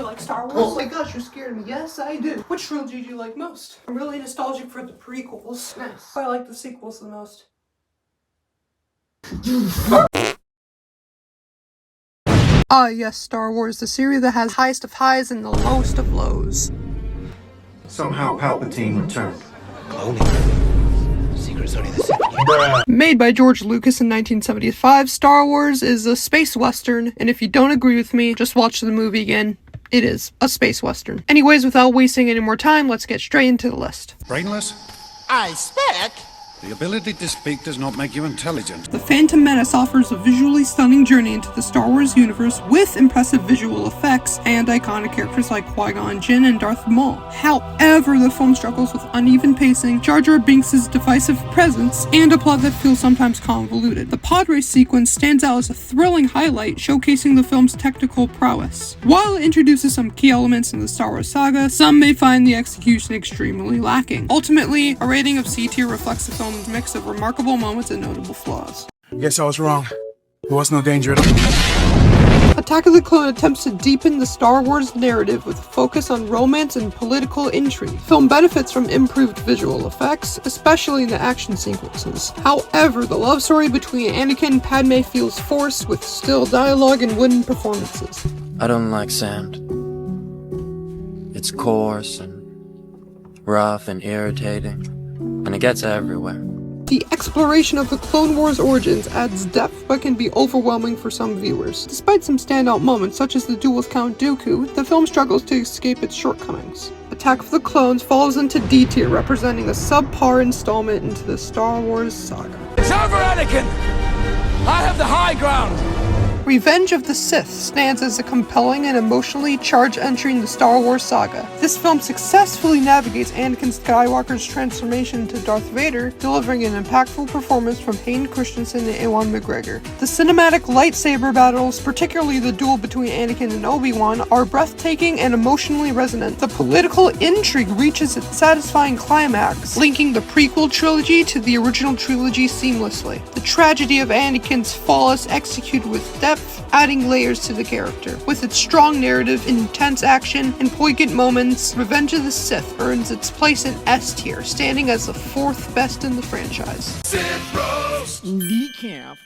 like Star Wars? Oh my gosh, you're scaring me. Yes, I do. Which trilogy do you like most? I'm really nostalgic for the prequels. Nice. I like the sequels the most. Ah, yes, Star Wars, the series that has highest of highs and the lowest of lows. Somehow Palpatine returned. Cloning. Secret's only the Sith. Made by George Lucas in 1975, Star Wars is a space western, and if you don't agree with me, just watch the movie again. It is a space western. Anyways, without wasting any more time, let's get straight into the list. Brainless? I speak. The ability to speak does not make you intelligent. The Phantom Menace offers a visually stunning journey into the Star Wars universe with impressive visual effects and iconic characters like Qui-Gon Jinn and Darth Maul. However, the film struggles with uneven pacing, Jar Jar Binks' divisive presence, and a plot that feels sometimes convoluted. The pod race sequence stands out as a thrilling highlight, showcasing the film's technical prowess. While it introduces some key elements in the Star Wars saga, some may find the execution extremely lacking. Ultimately, a rating of C tier reflects the film's mix of remarkable moments and notable flaws. Guess I was wrong. There was no danger at all. Attack of the Clone attempts to deepen the Star Wars narrative with a focus on romance and political intrigue. The film benefits from improved visual effects, especially in the action sequences. However, the love story between Anakin and Padme feels forced with still dialogue and wooden performances. I don't like sand. It's coarse and rough and irritating, and it gets everywhere. The exploration of the Clone Wars origins adds depth but can be overwhelming for some viewers. Despite some standout moments such as the duel with Count Dooku, the film struggles to escape its shortcomings. Attack of the Clones falls into D tier, representing a subpar installment into the Star Wars saga. It's over, Anakin! I have the high ground! Revenge of the Sith stands as a compelling and emotionally charged entry in the Star Wars saga. This film successfully navigates Anakin Skywalker's transformation into Darth Vader, delivering an impactful performance from Hayden Christensen and Ewan McGregor. The cinematic lightsaber battles, particularly the duel between Anakin and Obi-Wan, are breathtaking and emotionally resonant. The political intrigue reaches its satisfying climax, linking the prequel trilogy to the original trilogy seamlessly. The tragedy of Anakin's fall is executed with depth, adding layers to the character. With its strong narrative, intense action, and poignant moments, Revenge of the Sith earns its place in S tier, standing as the fourth best in the franchise. Sith Bros! Decaf.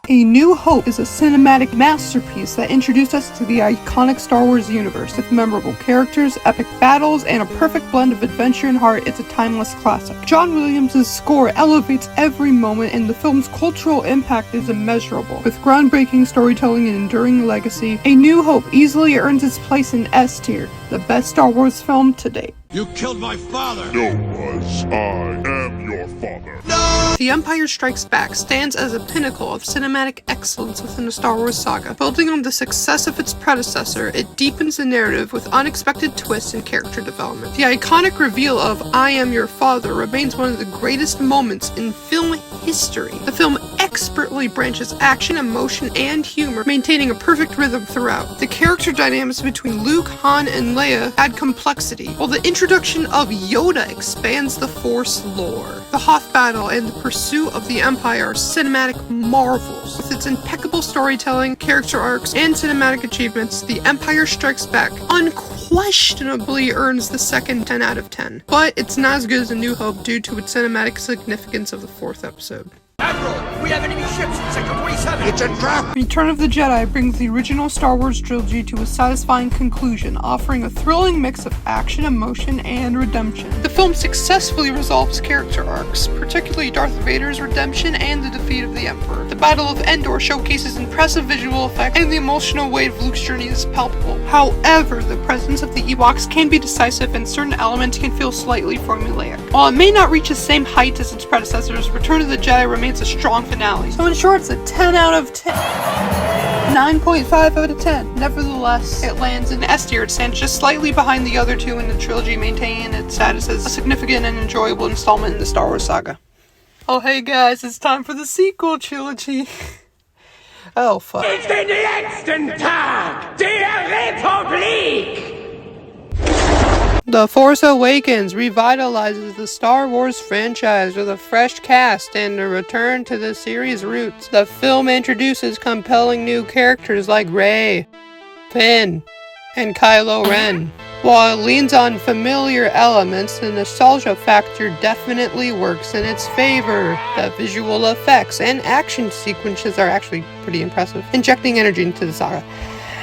A New Hope is a cinematic masterpiece that introduced us to the iconic Star Wars universe. With memorable characters, epic battles, and a perfect blend of adventure and heart, it's a timeless classic. John Williams' score elevates every moment, and the film's cultural impact is immeasurable. With groundbreaking storytelling and enduring legacy, A New Hope easily earns its place in S tier, the best Star Wars film to date. You killed my father! No, I am your father. The Empire Strikes Back stands as a pinnacle of cinematic excellence within the Star Wars saga. Building on the success of its predecessor, it deepens the narrative with unexpected twists and character development. The iconic reveal of "I am your father" remains one of the greatest moments in film history. The film expertly branches action, emotion, and humor, maintaining a perfect rhythm throughout. The character dynamics between Luke, Han, and Leia add complexity, while the introduction of Yoda expands the Force lore. The Hoth battle and the pursuit of the Empire are cinematic marvels. With its impeccable storytelling, character arcs, and cinematic achievements, The Empire Strikes Back unquestionably earns the second 10 out of 10. But it's not as good as A New Hope due to its cinematic significance of the fourth episode. Admiral, we have enemy ships in Sector 27! It's a trap! Return of the Jedi brings the original Star Wars trilogy to a satisfying conclusion, offering a thrilling mix of action, emotion, and redemption. The film successfully resolves character arcs, particularly Darth Vader's redemption and the defeat of the Emperor. The Battle of Endor showcases impressive visual effects, and the emotional weight of Luke's journey is palpable. However, the presence of the Ewoks can be decisive, and certain elements can feel slightly formulaic. While it may not reach the same height as its predecessors, Return of the Jedi remains a strong finale. So in short, it's a 10 out of 10. 9.5 out of 10. Nevertheless, it lands in S tier. It stands just slightly behind the other two in the trilogy, maintaining its status as a significant and enjoyable installment in the Star Wars saga. Oh hey guys, it's time for the sequel trilogy. Oh fuck. Ich bin den letzten Tag der Republik! The Force Awakens revitalizes the Star Wars franchise with a fresh cast and a return to the series' roots. The film introduces compelling new characters like Rey, Finn, and Kylo Ren. While it leans on familiar elements, the nostalgia factor definitely works in its favor. The visual effects and action sequences are actually pretty impressive, injecting energy into the saga.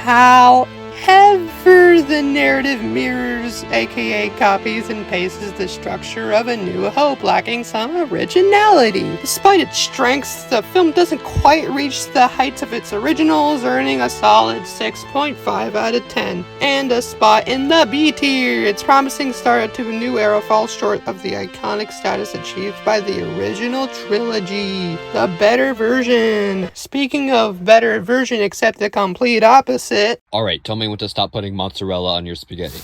However, the narrative mirrors, aka copies and pastes, the structure of A New Hope, lacking some originality. Despite its strengths, the film doesn't quite reach the heights of its originals, earning a solid 6.5 out of 10, and a spot in the B tier. Its promising start to a new era falls short of the iconic status achieved by the original trilogy. The better version. Speaking of better version, except the complete opposite. Alright, tell me when to stop putting mozzarella on your spaghetti.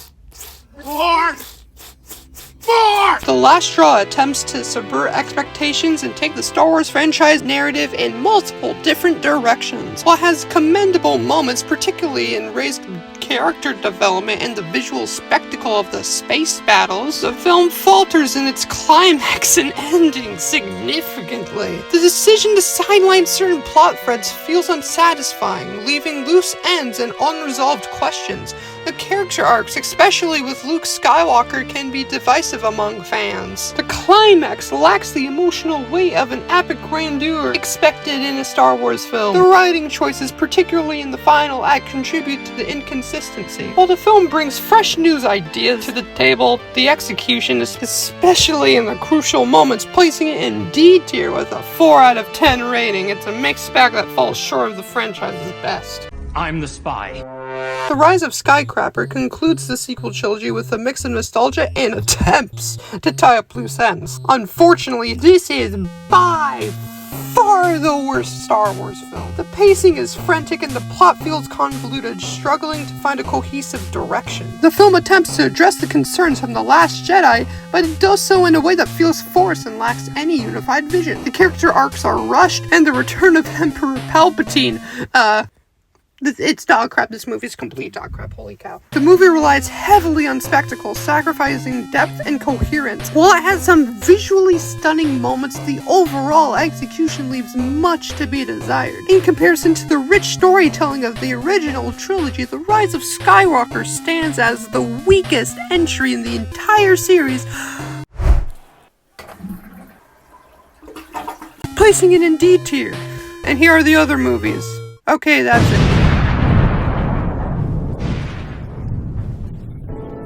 The Last Straw attempts to subvert expectations and take the Star Wars franchise narrative in multiple different directions. While it has commendable moments, particularly in raised character development and the visual spectacle of the space battles, the film falters in its climax and ending significantly. The decision to sideline certain plot threads feels unsatisfying, leaving loose ends and unresolved questions. The character arcs, especially with Luke Skywalker, can be divisive among fans. The climax lacks the emotional weight of an epic grandeur expected in a Star Wars film. The writing choices, particularly in the final act, contribute to the inconsistency. While the film brings fresh news ideas to the table, the execution is especially in the crucial moments, placing it in D tier with a 4 out of 10 rating. It's a mixed bag that falls short of the franchise's best. I'm the spy. The Rise of Skyscraper concludes the sequel trilogy with a mix of nostalgia and attempts to tie up loose ends. Unfortunately, this is by far the worst Star Wars film. The pacing is frantic and the plot feels convoluted, struggling to find a cohesive direction. The film attempts to address the concerns from The Last Jedi, but it does so in a way that feels forced and lacks any unified vision. The character arcs are rushed, and the return of Emperor Palpatine, it's dog crap. This movie is complete dog crap. Holy cow. The movie relies heavily on spectacle, sacrificing depth and coherence. While it has some visually stunning moments, the overall execution leaves much to be desired. In comparison to the rich storytelling of the original trilogy, The Rise of Skywalker stands as the weakest entry in the entire series, placing it in D tier. And here are the other movies. Okay, that's it.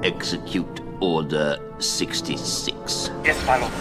Execute Order 66. Yes, my lord.